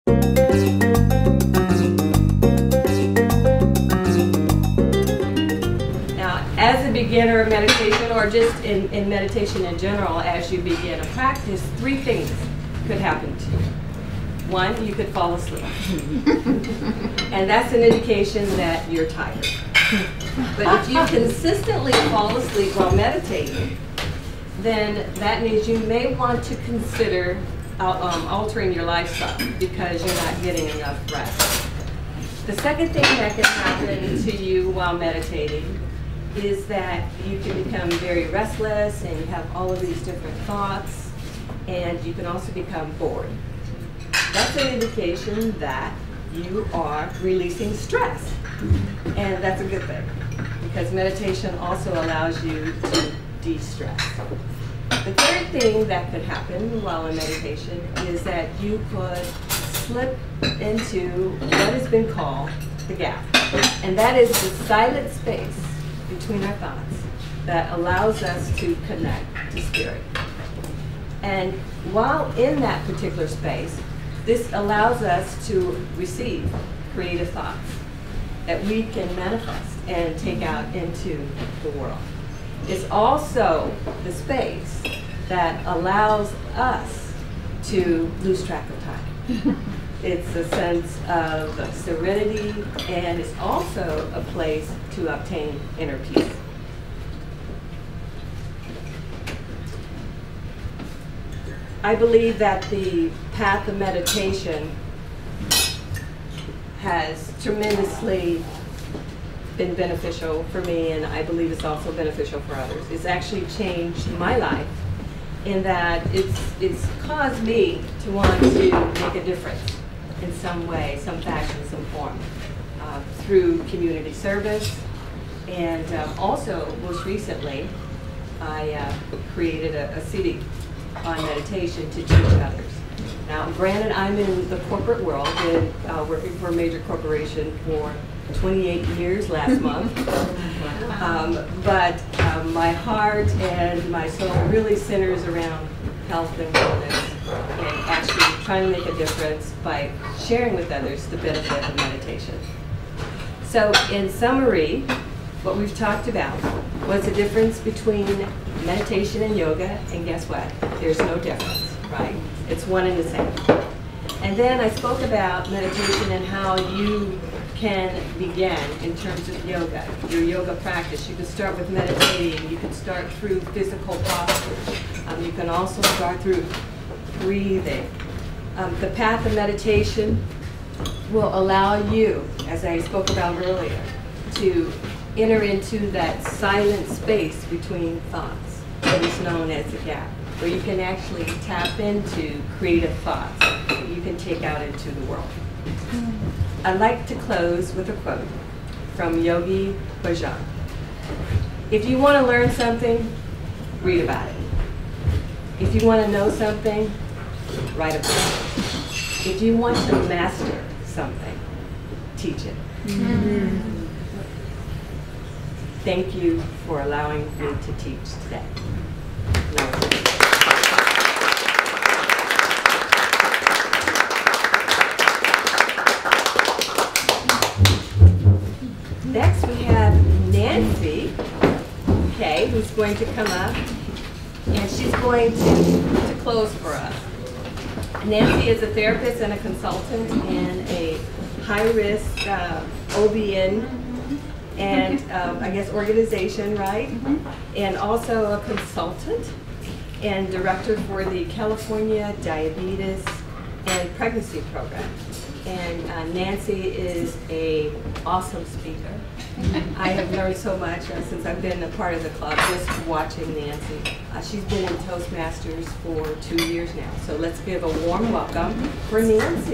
Now, as a beginner of meditation, or just in meditation in general, as you begin a practice, three things could happen to you. One, you could fall asleep. And that's an indication that you're tired. But if you consistently fall asleep while meditating, then that means you may want to consider altering your lifestyle because you're not getting enough rest. The second thing that can happen to you while meditating is that you can become very restless and you have all of these different thoughts, and you can also become bored. That's an indication that you are releasing stress, and that's a good thing because meditation also allows you to de-stress. The third thing that could happen while in meditation is that you could slip into what has been called the gap, and that is the silent space between our thoughts that allows us to connect to spirit. And while in that particular space, this allows us to receive creative thoughts that we can manifest and take out into the world. It's also the space that allows us to lose track of time. It's a sense of serenity, and it's also a place to obtain inner peace. I believe that the path of meditation has tremendously been beneficial for me, and I believe it's also beneficial for others. It's actually changed my life in that it's caused me to want to make a difference in some way, some fashion, some form, through community service. And also, most recently, I created a CD on meditation to teach others. Now, granted, I'm in the corporate world, been working for a major corporation for 28 years last month, but my heart and my soul really centers around health and wellness, and actually trying to make a difference by sharing with others the benefit of meditation. So in summary, what we've talked about was the difference between meditation and yoga, and guess what? There's no difference, right? It's one and the same. And then I spoke about meditation and how you can begin in terms of yoga, your yoga practice. You can start with meditating. You can start through physical postures. You can also start through breathing. The path of meditation will allow you, as I spoke about earlier, to enter into that silent space between thoughts, what is known as the gap, where you can actually tap into creative thoughts that you can take out into the world. I'd like to close with a quote from Yogi Bhajan. If you want to learn something, read about it. If you want to know something, write about it. If you want to master something, teach it. Thank you for allowing me to teach today. Next, we have Nancy, okay, who's going to come up, and she's going to close for us. Nancy is a therapist and a consultant in a high-risk OBN and I guess organization, right? And also a consultant and director for the California Diabetes and Pregnancy Program. And Nancy is an awesome speaker. I have learned so much since I've been a part of the club, just watching Nancy. She's been in Toastmasters for 2 years now. So let's give a warm welcome for Nancy.